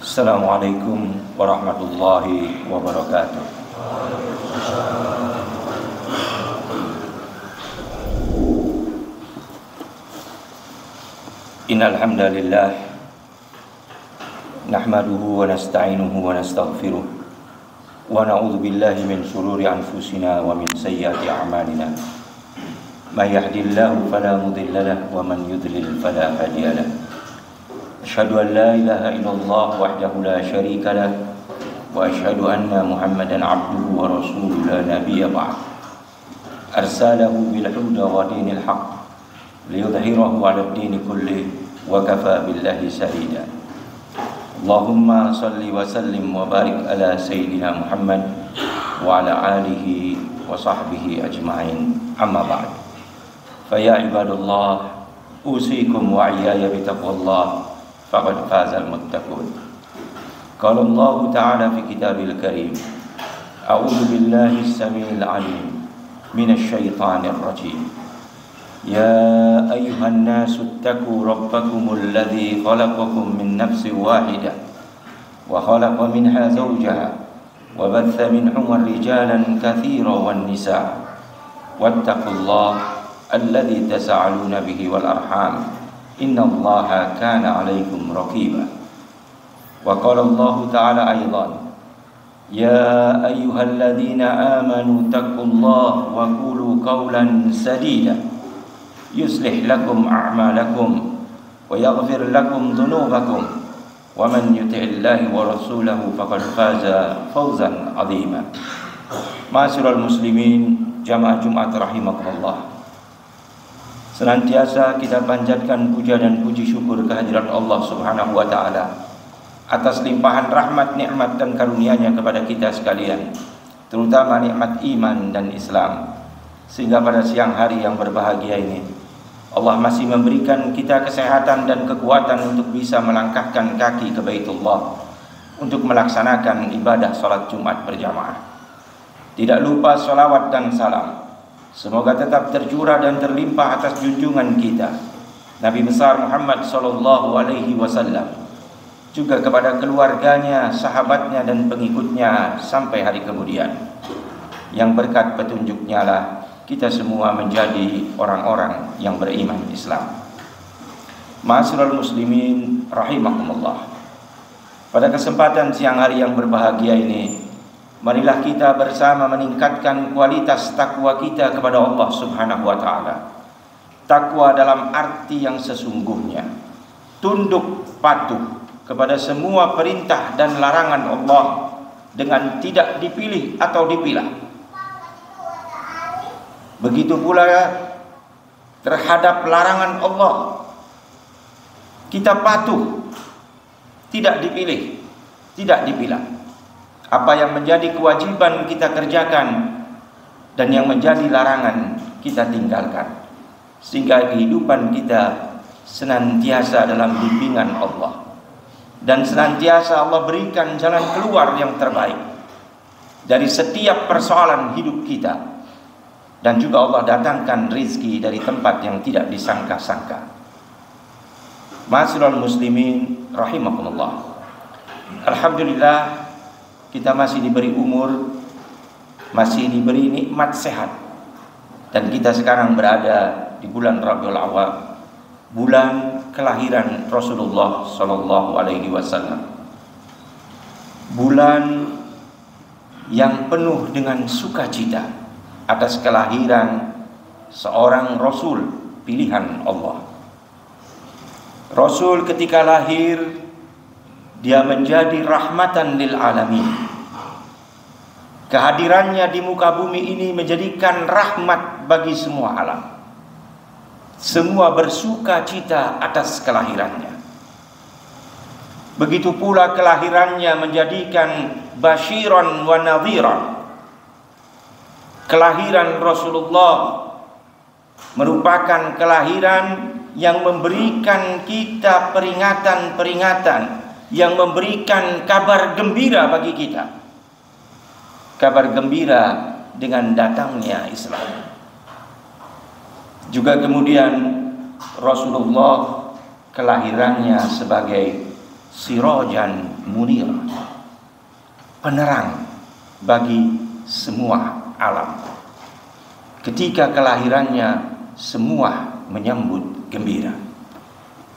Assalamualaikum warahmatullahi wabarakatuh. Innal hamdalillah nahmaduhu wa nasta'inuhu wa nastaghfiruh wa na'udzu billahi min shururi anfusina wa min sayyiati a'malina. May yahdihillahu fala mudilla lahu wa man yudlil fala hadiya lahu. Asyhadu an la ilaha illallah wahdahu la syarika lahu wa asyhadu anna Muhammadan abduhu wa rasuluhu la nabiyya ba'd. Arsalahu bil huda wa dinil haqq liyudhhirahu 'ala ad-din kullihi wa kafa billahi shahida. Allahumma salli wa sallim wa barik ala sayyidina Muhammad wa ala alihi wa sahbihi ajma'in. Amma ba'd. Fa ya ibadallah, usikum wa iyaya bi taqwallah faqad fazal muttaqun. Qala Allah Ta'ala fi kitabil karim, a'udzu billahi as-sami'il 'alim minasy syaithanir rajim. Ya ayyuhan nasu ittaqu rabbakumul ladzi khalaqakum min nafsin wahidah wa khalaqa minha zawjaha wa batha minhuma rijalan katsiran wan nisaa wattaqullaha alladzi tasaaluna bihi wal arham innallaha kana 'alaikum raqiba. Wa qala Allah Ta'ala aidan, ya ayyuhalladzina amanu taqullaha wa qulu qawlan sadida yuslih lakum a'malakum wa yaghfir lakum dhunubakum wa man yuti'illahi wa rasulahu faqad faza fawzan 'azima. Ma'asyiral muslimin, jamaah Jumat rahimakumullah. Senantiasa kita panjatkan puja dan puji syukur kehadirat Allah Subhanahu wa taala atas limpahan rahmat, nikmat dan karunia-Nya kepada kita sekalian, terutama nikmat iman dan Islam, sehingga pada siang hari yang berbahagia ini Allah masih memberikan kita kesehatan dan kekuatan untuk bisa melangkahkan kaki ke Baitullah untuk melaksanakan ibadah salat Jumat berjamaah. Tidak lupa salawat dan salam semoga tetap tercurah dan terlimpah atas junjungan kita Nabi besar Muhammad sallallahu alaihi wasallam, juga kepada keluarganya, sahabatnya dan pengikutnya sampai hari kemudian. Yang berkat petunjuknya lah kita semua menjadi orang-orang yang beriman Islam. Ma'asyiral muslimin rahimakumullah. Pada kesempatan siang hari yang berbahagia ini, marilah kita bersama meningkatkan kualitas takwa kita kepada Allah Subhanahu wa taala. Takwa dalam arti yang sesungguhnya, tunduk patuh kepada semua perintah dan larangan Allah dengan tidak dipilih atau dipilah. Begitu pula terhadap larangan Allah, kita patuh, tidak dipilih, tidak dipilah. Apa yang menjadi kewajiban kita kerjakan, dan yang menjadi larangan kita tinggalkan, sehingga kehidupan kita senantiasa dalam bimbingan Allah, dan senantiasa Allah berikan jalan keluar yang terbaik dari setiap persoalan hidup kita. Dan juga Allah datangkan rizki dari tempat yang tidak disangka-sangka. Ma'asyiral muslimin rahimakumullah. Alhamdulillah kita masih diberi umur, masih diberi nikmat sehat, dan kita sekarang berada di bulan Rabiul Awwal, bulan kelahiran Rasulullah sallallahu alaihi wasallam. Bulan yang penuh dengan sukacita atas kelahiran seorang Rasul pilihan Allah. Rasul ketika lahir, dia menjadi rahmatan lil alamin. Kehadirannya di muka bumi ini menjadikan rahmat bagi semua alam. Semua bersuka cita atas kelahirannya. Begitu pula kelahirannya menjadikan basyiran wa nadhiran. Kelahiran Rasulullah merupakan kelahiran yang memberikan kita peringatan-peringatan, yang memberikan kabar gembira bagi kita. Kabar gembira dengan datangnya Islam. Juga kemudian Rasulullah kelahirannya sebagai sirajan munira, penerang bagi semua alam. Ketika kelahirannya semua menyambut gembira.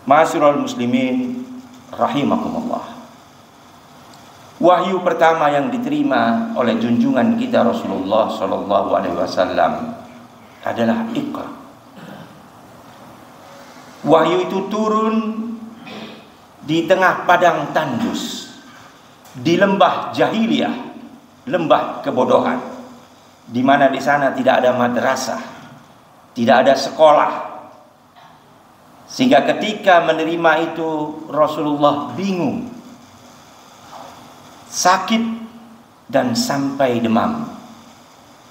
Ma'asyiral muslimin rahimakumullah. Wahyu pertama yang diterima oleh junjungan kita Rasulullah sallallahu alaihi wasallam adalah Iqra. Wahyu itu turun di tengah padang tandus, di lembah jahiliyah, lembah kebodohan, di mana di sana tidak ada madrasah, tidak ada sekolah. Sehingga ketika menerima itu Rasulullah bingung, sakit dan sampai demam.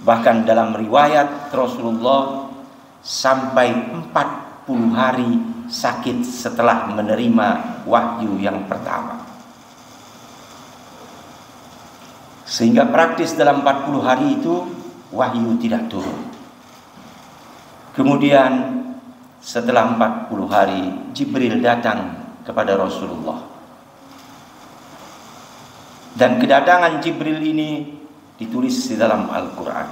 Bahkan dalam riwayat Rasulullah sampai 40 hari sakit setelah menerima wahyu yang pertama. Sehingga praktis dalam 40 hari itu wahyu tidak turun. Kemudian setelah 40 hari Jibril datang kepada Rasulullah. Dan kedatangan Jibril ini ditulis di dalam Al-Quran.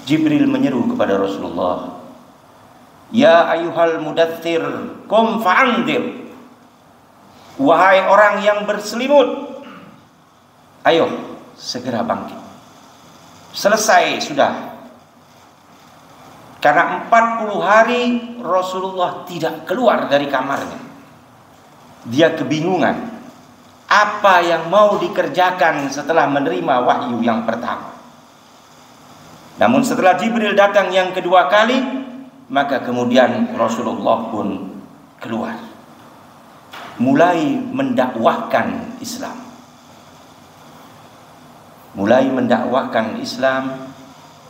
Jibril menyeru kepada Rasulullah, "Ya ayyuhal mudaththir, qum fa'andir." Wahai orang yang berselimut, ayo segera bangkit. Selesai sudah. Karena 40 hari Rasulullah tidak keluar dari kamarnya. Dia kebingungan apa yang mau dikerjakan setelah menerima wahyu yang pertama. Namun setelah Jibril datang yang kedua kali, maka kemudian Rasulullah pun keluar, mulai mendakwahkan Islam. Mulai mendakwahkan Islam,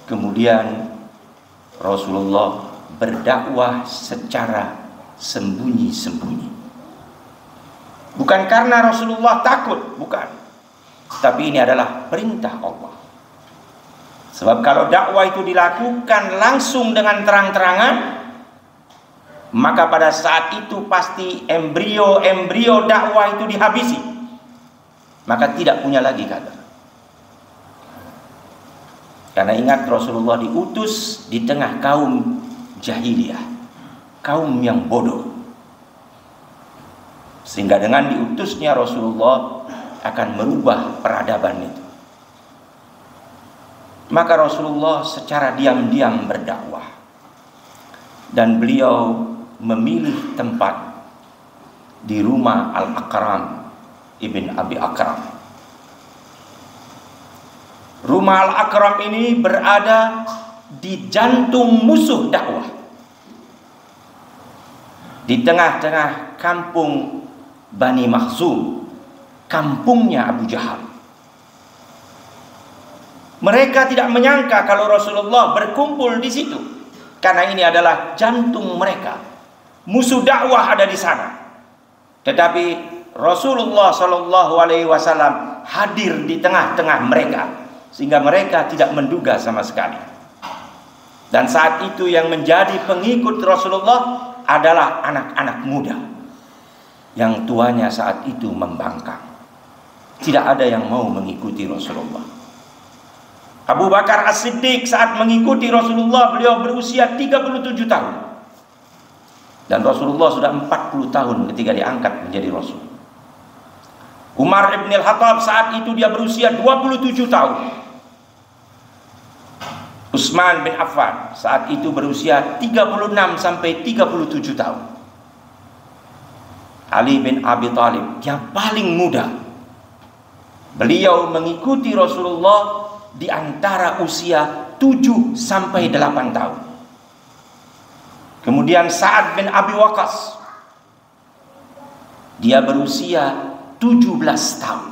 kemudian Rasulullah berdakwah secara sembunyi-sembunyi. Bukan karena Rasulullah takut, bukan. Tapi ini adalah perintah Allah. Sebab kalau dakwah itu dilakukan langsung dengan terang-terangan, maka pada saat itu pasti embrio dakwah itu dihabisi. Maka tidak punya lagi kadar. Karena ingat Rasulullah diutus di tengah kaum jahiliyah, kaum yang bodoh. Sehingga dengan diutusnya Rasulullah akan merubah peradaban itu. Maka Rasulullah secara diam-diam berdakwah. Dan beliau memilih tempat di rumah Al-Aqram ibn Abi Aqram. Rumah Al-Aqram ini berada di jantung musuh dakwah, di tengah-tengah kampung Bani Makhzum, kampungnya Abu Jahal. Mereka tidak menyangka kalau Rasulullah berkumpul di situ, karena ini adalah jantung mereka. Musuh dakwah ada di sana. Tetapi Rasulullah Shallallahu Alaihi Wasallam hadir di tengah-tengah mereka, sehingga mereka tidak menduga sama sekali. Dan saat itu yang menjadi pengikut Rasulullah adalah anak-anak muda, yang tuanya saat itu membangkang. Tidak ada yang mau mengikuti Rasulullah. Abu Bakar As-Siddiq saat mengikuti Rasulullah, beliau berusia 37 tahun. Dan Rasulullah sudah 40 tahun ketika diangkat menjadi Rasul. Umar ibn al-Khattab saat itu dia berusia 27 tahun. Utsman bin Affan saat itu berusia 36 sampai 37 tahun. Ali bin Abi Thalib yang paling muda, beliau mengikuti Rasulullah di antara usia 7 sampai 8 tahun. Kemudian Sa'ad bin Abi Waqqas, dia berusia 17 tahun.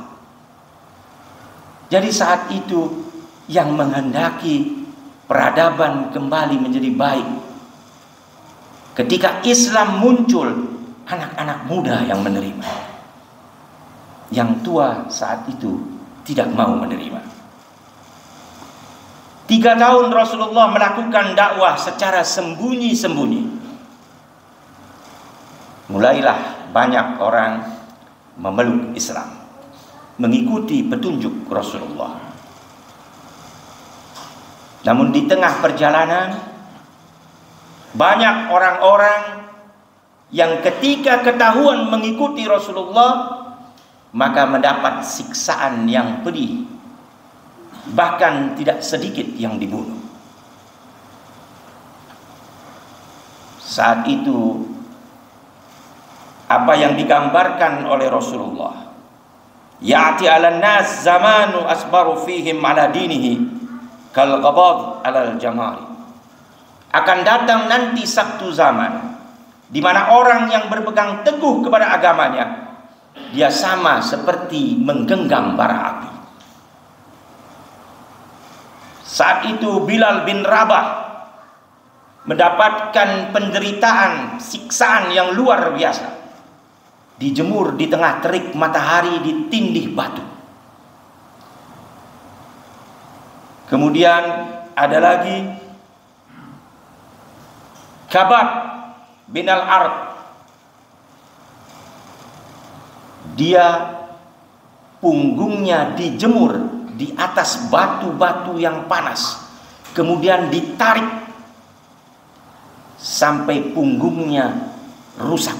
Jadi saat itu yang menghendaki peradaban kembali menjadi baik. Ketika Islam muncul, anak-anak muda yang menerima. Yang tua saat itu tidak mau menerima. 3 tahun Rasulullah melakukan dakwah secara sembunyi-sembunyi. mulailah banyak orang memeluk Islam, mengikuti petunjuk Rasulullah. Namun di tengah perjalanan, banyak orang-orang yang ketika ketahuan mengikuti Rasulullah, maka mendapat siksaan yang pedih. Bahkan tidak sedikit yang dibunuh. Saat itu, apa yang digambarkan oleh Rasulullah, ya'ti 'alan nas zamanu asbaru fihim 'ala dinihi kal ghabad 'alal jamari. Akan datang nanti satu zaman di mana orang yang berpegang teguh kepada agamanya, dia sama seperti menggenggam bara api. Saat itu Bilal bin Rabah mendapatkan penderitaan, siksaan yang luar biasa. Dijemur di tengah terik matahari, ditindih batu. Kemudian ada lagi Khabab bin al-Ard. Dia punggungnya dijemur di atas batu-batu yang panas, kemudian ditarik sampai punggungnya rusak.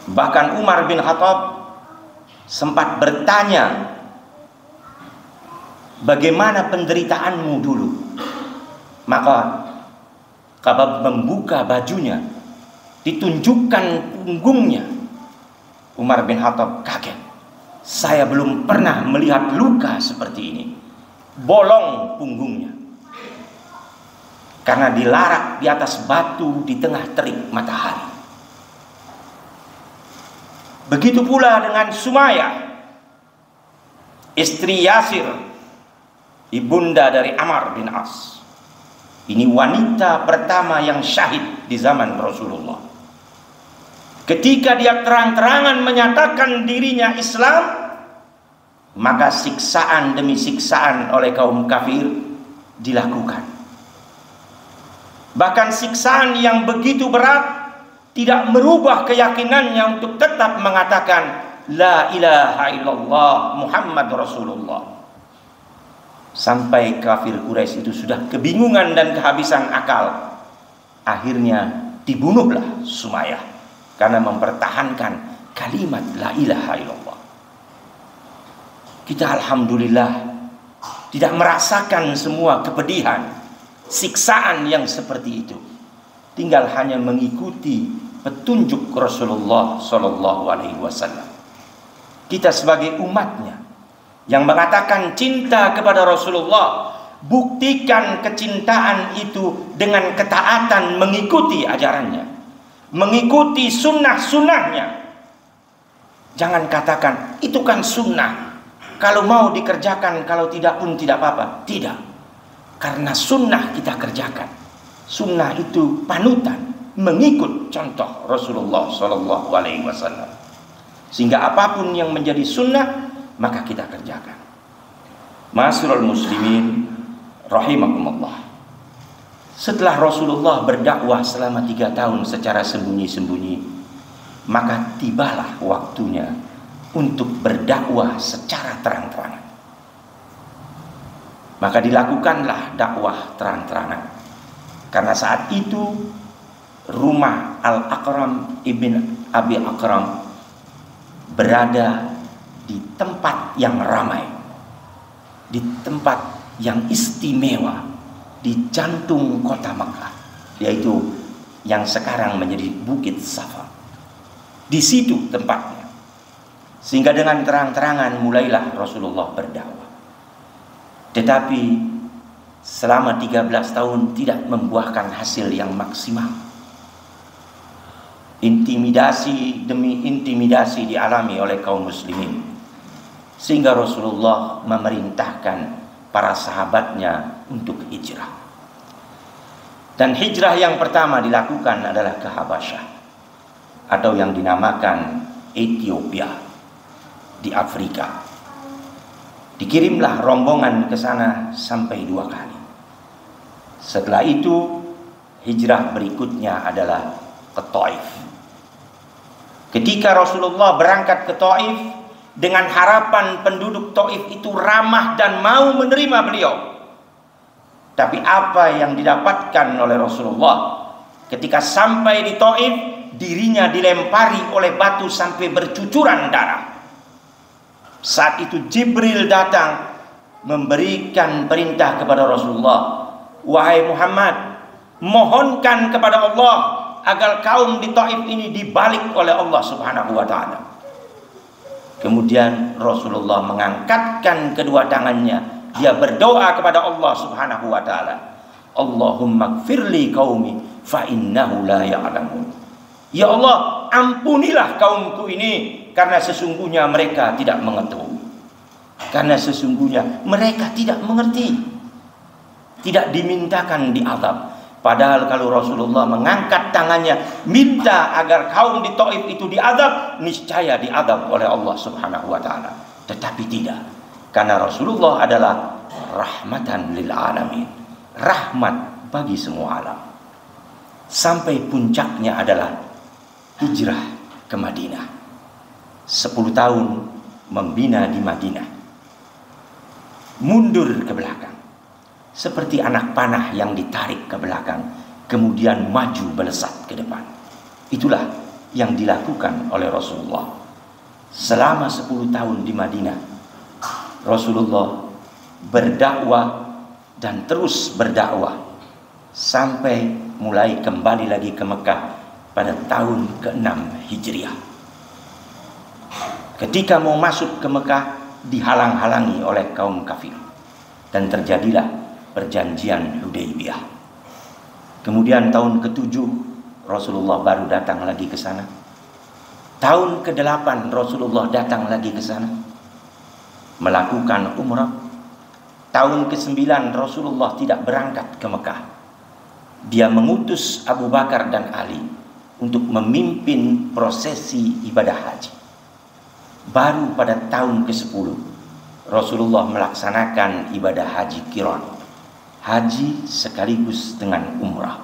Bahkan Umar bin Khattab sempat bertanya, bagaimana penderitaanmu dulu? Maka Khabab membuka bajunya, ditunjukkan punggungnya. Umar bin Khattab kaget. Saya belum pernah melihat luka seperti ini. Bolong punggungnya. Karena dilarak di atas batu di tengah terik matahari. Begitu pula dengan Sumayyah, istri Yasir, ibunda dari Amr bin As. Ini wanita pertama yang syahid di zaman Rasulullah. Ketika dia terang-terangan menyatakan dirinya Islam, maka siksaan demi siksaan oleh kaum kafir dilakukan. Bahkan siksaan yang begitu berat tidak merubah keyakinannya untuk tetap mengatakan La ilaha illallah Muhammad Rasulullah. Sampai kafir Quraisy itu sudah kebingungan dan kehabisan akal. Akhirnya dibunuhlah Sumayyah karena mempertahankan kalimat La ilaha illallah. Kita alhamdulillah tidak merasakan semua kepedihan, siksaan yang seperti itu. Tinggal hanya mengikuti petunjuk Rasulullah Sallallahu Alaihi Wasallam. Kita sebagai umatnya yang mengatakan cinta kepada Rasulullah, buktikan kecintaan itu dengan ketaatan mengikuti ajarannya, mengikuti sunnah-sunnahnya. Jangan katakan itu kan sunnah, kalau mau dikerjakan, kalau tidak pun tidak apa-apa. Tidak, karena sunnah kita kerjakan. Sunnah itu panutan, mengikut contoh Rasulullah Sallallahu Alaihi Wasallam. Sehingga apapun yang menjadi sunnah maka kita kerjakan. Ma'asyiral muslimin rahimakumullah. Setelah Rasulullah berdakwah selama 3 tahun secara sembunyi-sembunyi, maka tibalah waktunya untuk berdakwah secara terang-terangan. Maka dilakukanlah dakwah terang-terangan. Karena saat itu rumah Al-Aqram ibn Abi Aqram berada di tempat yang ramai, di tempat yang istimewa, di jantung kota Makkah, yaitu yang sekarang menjadi Bukit Safa. Di situ tempatnya. Sehingga dengan terang-terangan mulailah Rasulullah berdakwah. Tetapi selama 13 tahun tidak membuahkan hasil yang maksimal. Intimidasi demi intimidasi dialami oleh kaum muslimin, sehingga Rasulullah memerintahkan para sahabatnya untuk hijrah. Dan hijrah yang pertama dilakukan adalah ke Habasyah, atau yang dinamakan Ethiopia di Afrika. Dikirimlah rombongan ke sana sampai 2 kali. Setelah itu hijrah berikutnya adalah ke Taif. Ketika Rasulullah berangkat ke Taif dengan harapan penduduk Taif itu ramah dan mau menerima beliau. Tapi apa yang didapatkan oleh Rasulullah ketika sampai di Taif, dirinya dilempari oleh batu sampai bercucuran darah. Saat itu Jibril datang memberikan perintah kepada Rasulullah, wahai Muhammad, mohonkan kepada Allah agar kaum di Taif ini dibalik oleh Allah Subhanahu wa taala. Kemudian Rasulullah mengangkatkan kedua tangannya, dia berdoa kepada Allah Subhanahu wa taala, Allahumma gfirli qaumi fa innahu la ya'lamun. Ya Allah, ampunilah kaumku ini karena sesungguhnya mereka tidak mengetahui. Karena sesungguhnya mereka tidak mengerti. Tidak dimintakan diazab. Padahal kalau Rasulullah mengangkat tangannya minta agar kaum di Taif itu diazab, niscaya diazab oleh Allah Subhanahu wa taala. Tetapi tidak. Karena Rasulullah adalah rahmatan lil alamin. Rahmat bagi semua alam. Sampai puncaknya adalah hijrah ke Madinah. 10 tahun membina di Madinah. Mundur ke belakang. Seperti anak panah yang ditarik ke belakang, kemudian maju melesat ke depan. Itulah yang dilakukan oleh Rasulullah. Selama 10 tahun di Madinah, Rasulullah berdakwah dan terus berdakwah sampai mulai kembali lagi ke Mekah pada tahun ke-6 Hijriah. Ketika mau masuk ke Mekah, dihalang-halangi oleh kaum kafir dan terjadilah perjanjian Hudaybiyah. Kemudian tahun ke-7 Rasulullah baru datang lagi ke sana. Tahun ke-8 Rasulullah datang lagi ke sana melakukan umrah. Tahun ke-9 Rasulullah tidak berangkat ke Mekah. Dia mengutus Abu Bakar dan Ali untuk memimpin prosesi ibadah haji. Baru pada tahun ke-10 Rasulullah melaksanakan ibadah haji qiran, haji sekaligus dengan umrah.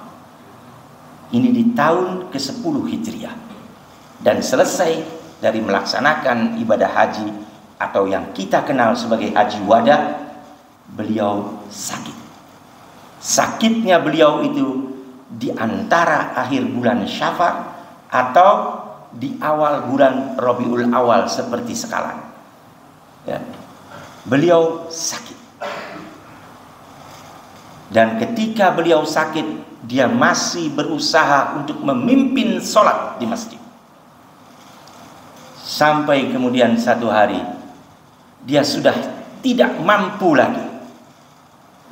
Ini di tahun ke-10 Hijriah. Dan selesai dari melaksanakan ibadah haji atau yang kita kenal sebagai haji wada, beliau sakit. Sakitnya beliau itu di antara akhir bulan Syafar atau di awal bulan Rabiul Awal seperti sekarang. Ya. Beliau sakit. Dan ketika beliau sakit, dia masih berusaha untuk memimpin sholat di masjid. Sampai kemudian satu hari, dia sudah tidak mampu lagi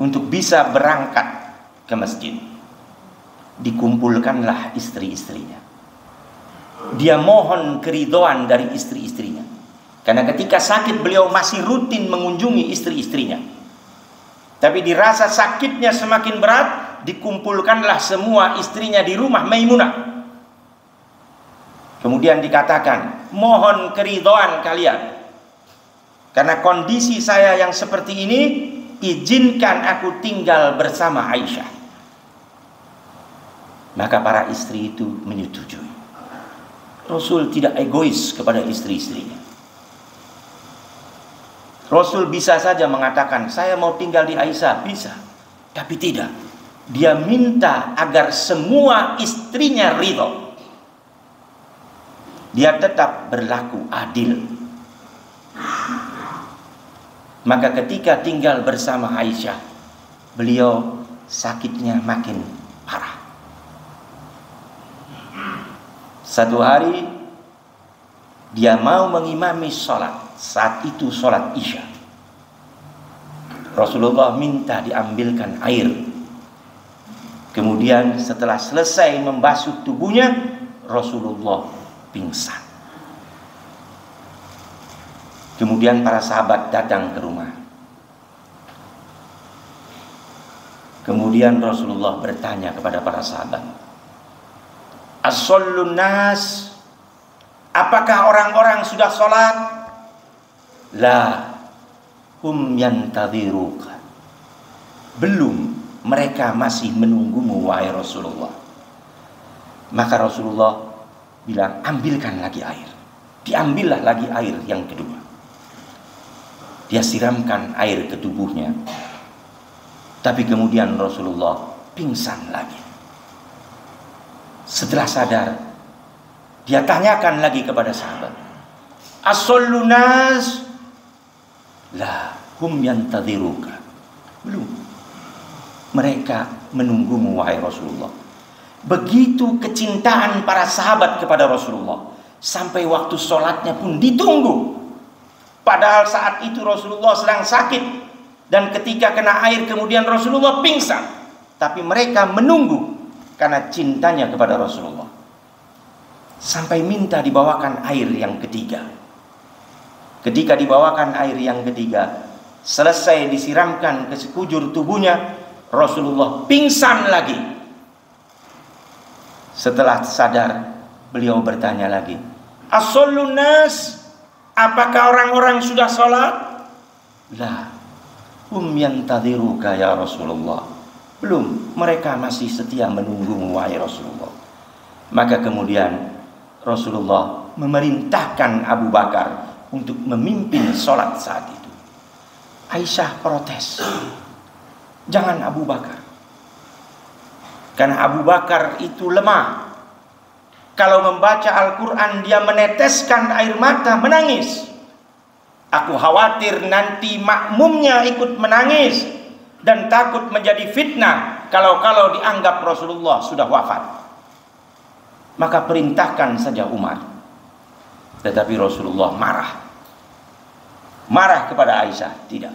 untuk bisa berangkat ke masjid. Dikumpulkanlah istri-istrinya. Dia mohon keridhaan dari istri-istrinya. Karena ketika sakit beliau masih rutin mengunjungi istri-istrinya. Tapi dirasa sakitnya semakin berat, dikumpulkanlah semua istrinya di rumah Maimunah. Kemudian dikatakan, mohon keridhaan kalian. Karena kondisi saya yang seperti ini, izinkan aku tinggal bersama Aisyah. Maka para istri itu menyetujui. Rasul tidak egois kepada istri-istrinya. Rasul bisa saja mengatakan, saya mau tinggal di Aisyah, bisa. Tapi tidak. Dia minta agar semua istrinya ridho. Dia tetap berlaku adil. Maka ketika tinggal bersama Aisyah, beliau sakitnya makin parah. Satu hari dia mau mengimami sholat. Saat itu sholat Isya. Rasulullah minta diambilkan air. Kemudian setelah selesai membasuh tubuhnya, Rasulullah pingsan. Kemudian para sahabat datang ke rumah. Kemudian Rasulullah bertanya kepada para sahabat, As-sallun nas, apakah orang-orang sudah sholat? La hum yantadhiruka. Belum, mereka masih menunggumu wahai Rasulullah. Maka Rasulullah bilang, ambilkan lagi air. Diambillah lagi air yang kedua. Dia siramkan air ke tubuhnya. Tapi kemudian Rasulullah pingsan lagi. Setelah sadar, dia tanyakan lagi kepada sahabat, as-sallu nas? La hum yantadhiruka. Belum. Mereka menunggumu wahai Rasulullah. Begitu kecintaan para sahabat kepada Rasulullah, sampai waktu sholatnya pun ditunggu. Padahal saat itu Rasulullah sedang sakit, dan ketika kena air kemudian Rasulullah pingsan. Tapi mereka menunggu karena cintanya kepada Rasulullah. Sampai minta dibawakan air yang ketiga. Ketika dibawakan air yang ketiga, selesai disiramkan ke sekujur tubuhnya, Rasulullah pingsan lagi. Setelah sadar, beliau bertanya lagi, as-sallun nas? Apakah orang-orang sudah sholat? La hum yantadhiruka ya Rasulullah. Belum, mereka masih setia menunggumu wahai Rasulullah. Maka kemudian Rasulullah memerintahkan Abu Bakar untuk memimpin sholat saat itu. Aisyah protes, jangan Abu Bakar, karena Abu Bakar itu lemah. Kalau membaca Al-Quran dia meneteskan air mata, menangis. Aku khawatir nanti makmumnya ikut menangis dan takut menjadi fitnah kalau dianggap Rasulullah sudah wafat. Maka perintahkan saja Umar. Tetapi Rasulullah marah kepada Aisyah. Tidak,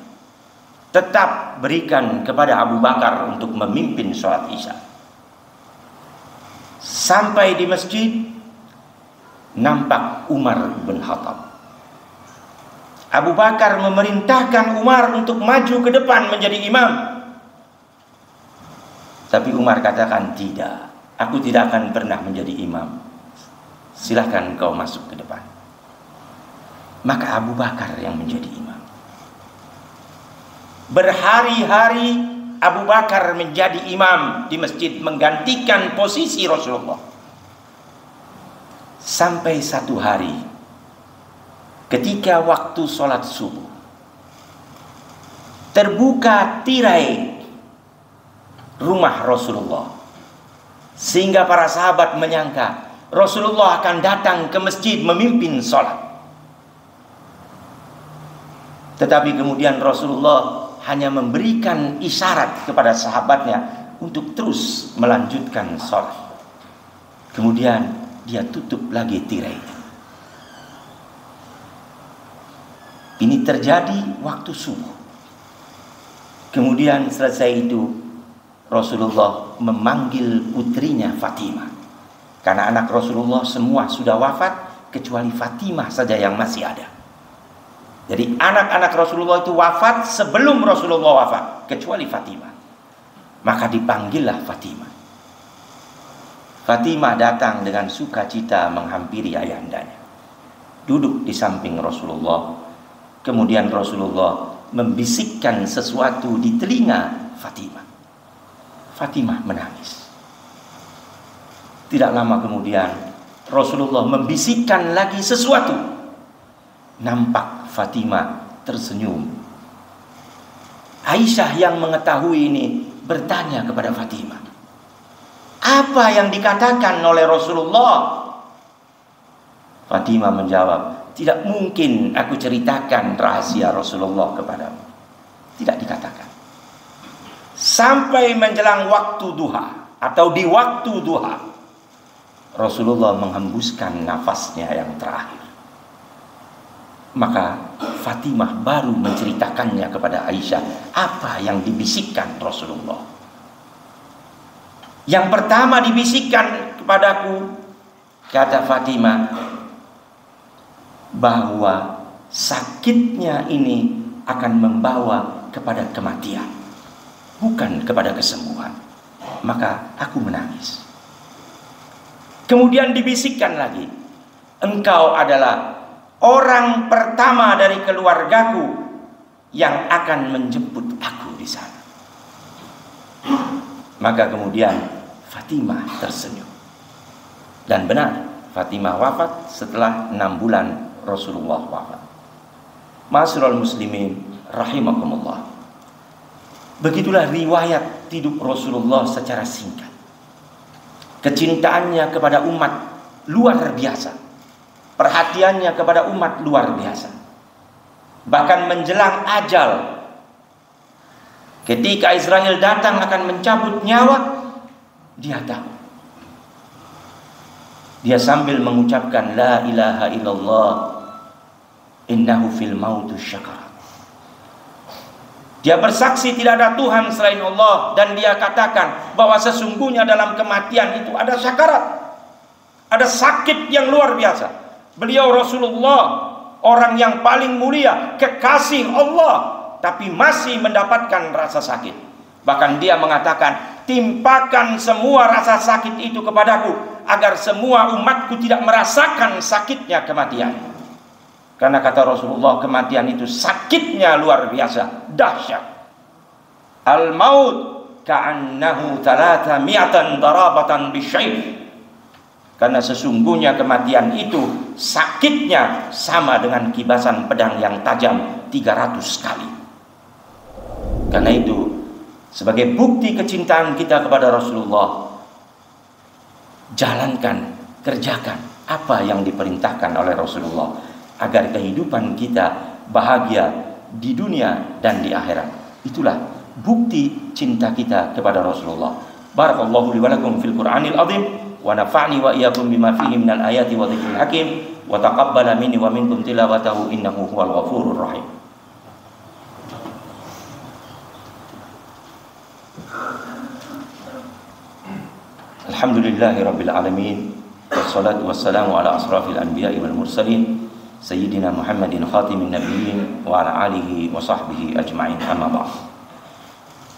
tetap berikan kepada Abu Bakar untuk memimpin sholat Isya. Sampai di masjid, nampak Umar bin Khattab. Abu Bakar memerintahkan Umar untuk maju ke depan menjadi imam. Tapi Umar katakan, tidak, aku tidak akan pernah menjadi imam. Silahkan kau masuk ke depan. Maka Abu Bakar yang menjadi imam. Berhari-hari Abu Bakar menjadi imam di masjid, menggantikan posisi Rasulullah. Sampai satu hari, ketika waktu sholat subuh, terbuka tirai rumah Rasulullah, sehingga para sahabat menyangka Rasulullah akan datang ke masjid memimpin sholat. Tetapi kemudian Rasulullah hanya memberikan isyarat kepada sahabatnya untuk terus melanjutkan sholat. Kemudian dia tutup lagi tirai. Ini terjadi waktu subuh. Kemudian selesai itu, Rasulullah memanggil putrinya Fatimah. Karena anak Rasulullah semua sudah wafat, kecuali Fatimah saja yang masih ada. Jadi anak-anak Rasulullah itu wafat sebelum Rasulullah wafat, kecuali Fatimah. Maka dipanggillah Fatimah. Fatimah datang dengan sukacita menghampiri ayahndanya, duduk di samping Rasulullah. Kemudian Rasulullah membisikkan sesuatu di telinga Fatimah. Fatimah menangis. Tidak lama kemudian Rasulullah membisikkan lagi sesuatu. Nampak Fatimah tersenyum. Aisyah yang mengetahui ini bertanya kepada Fatimah, apa yang dikatakan oleh Rasulullah? Fatimah menjawab, tidak mungkin aku ceritakan rahasia Rasulullah kepadamu. Tidak dikatakan. Sampai menjelang waktu duha, atau di waktu duha, Rasulullah menghembuskan nafasnya yang terakhir. Maka Fatimah baru menceritakannya kepada Aisyah apa yang dibisikkan Rasulullah. Yang pertama dibisikkan kepadaku, kata Fatimah, bahwa sakitnya ini akan membawa kepada kematian, bukan kepada kesembuhan. Maka aku menangis. Kemudian dibisikkan lagi, engkau adalah orang pertama dari keluargaku yang akan menjemput aku di sana. Maka kemudian Fatimah tersenyum. Dan benar, Fatimah wafat setelah 6 bulan Rasulullah wafat. Ma'asyiral muslimin rahimakumullah. Begitulah riwayat hidup Rasulullah secara singkat. Kecintaannya kepada umat luar biasa. Perhatiannya kepada umat luar biasa. Bahkan menjelang ajal, ketika Israel datang akan mencabut nyawa, dia tahu. Dia sambil mengucapkan la ilaha illallah innahu fil mautu syakarat. Dia bersaksi tidak ada Tuhan selain Allah, dan dia katakan bahwa sesungguhnya dalam kematian itu ada syakarat, ada sakit yang luar biasa. Beliau Rasulullah, orang yang paling mulia, kekasih Allah, tapi masih mendapatkan rasa sakit. Bahkan dia mengatakan, timpakan semua rasa sakit itu kepadaku, agar semua umatku tidak merasakan sakitnya kematian. Karena kata Rasulullah, kematian itu sakitnya luar biasa, dahsyat. Al-maut ka'annahu 300 darabatan bisyayf. Karena sesungguhnya kematian itu sakitnya sama dengan kibasan pedang yang tajam 300 kali. Karena itu, sebagai bukti kecintaan kita kepada Rasulullah, jalankan, kerjakan apa yang diperintahkan oleh Rasulullah, agar kehidupan kita bahagia di dunia dan di akhirat. Itulah bukti cinta kita kepada Rasulullah. Barakallahu li wa lakum fil Qur'anil azim, wa nafa'ni wa iyyakum bima fihi minal ayati wa dzikril hakim, wa taqabbala minni wa minkum tilawatahu innahu huwal ghafurur rahim. Alhamdulillahi rabbil alamin, wassalatu wassalamu ala asrafil anbiya'i wal mursalin, sayyidina Muhammadin khatimin nabiyyin wa ala alihi wa sahbihi ajma'in, amma ba'd.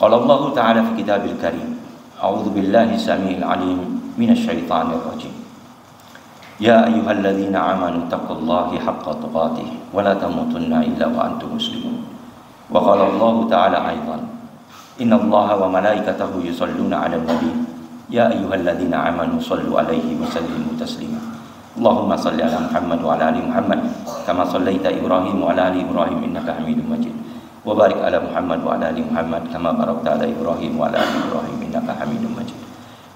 Qala Allah ta'ala fi kitabil karim, a'udzu billahi samiil alim minasy syaithanir rajim. Ya ayyuhalladzina amanu taqullaha haqqa tuqatih wa la tamutunna illa wa antum muslimun. Wa qala Allah ta'ala aidan, innallaha wa malaikatahu yusholluna 'alan nabi. Ya ayyuhalladzina amanu shallu 'alaihi wa sallimu taslima. Allahumma salli ala Muhammad wa ala ali Muhammad kama sallaita Ibrahim wa ala ali Ibrahim innaka Hamidum Majid. Wa barik ala Muhammad wa ala ali Muhammad kama barakta ala Ibrahim wa ala ali Ibrahim innaka Hamidum Majid.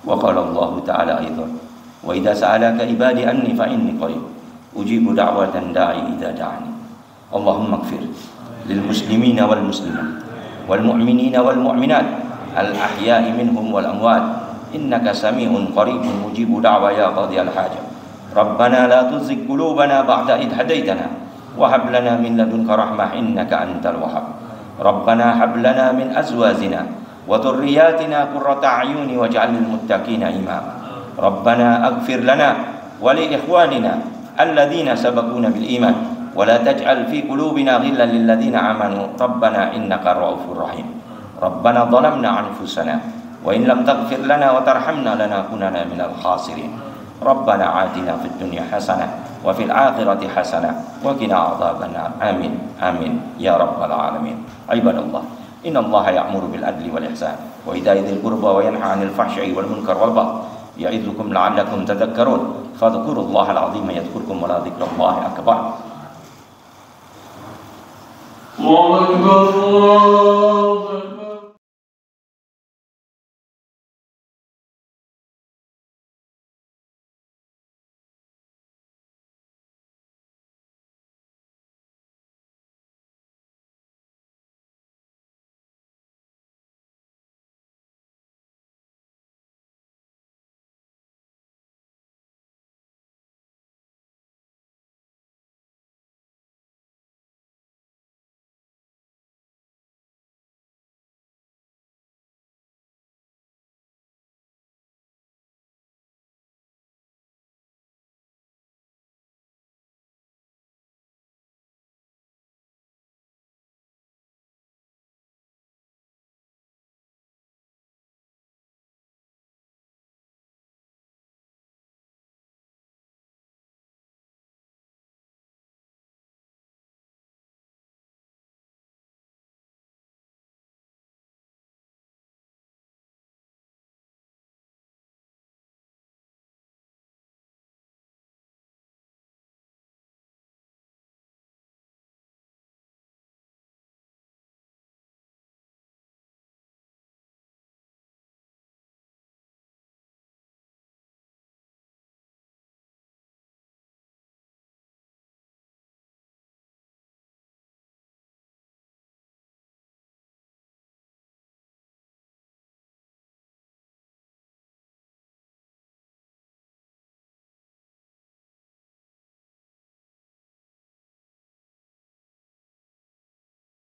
Wa qala Allah ta'ala aidan, wa idza sa'alaka ibadi anni fa inni qarib ujibu da'watan da'i idza da'ani. Allahumma ighfir lil muslimina wal muslimat wal mu'minina wal mu'minat al ahya'i minhum wal amwat innaka sami'un qaribun mujibu da'wa ya qadiyal hajat. Rabbana la tuzigh qulubana ba'da idh hadaitana wa hab lana min ladunka rahmah innaka antal wahhab. Rabbana hab lana min azwajina wa dhurriyyatina qurrata a'yuni waj'alna lil muttaqina imama. Rabbana aghfir lana wa li ikhwanina alladhina sabaquna bil iman wa la taj'al fi qulubina ghillan lil ladzina amanu rabbana innaka ra'ufur rahim. Rabbana dhalamna anfusana wa in lam taghfir lana wa tarhamna lanakunanna minal khasirin. Rabbana atina fid dunya hasanah wa fil akhirati hasanah wa qina adzabannar. Amin amin ya rabbal alamin. Ibadallah, innallaha ya'muru bil adli wal ihsan wa ita'i dzil qurba wa yanha 'anil fahsya'i wal munkar wal baghi ya'idzukum la'allakum tadhakkarun. Fadhkurullaha al-'azima yadhkurkum wa la dzikrullahi akbar. Allahu akbar.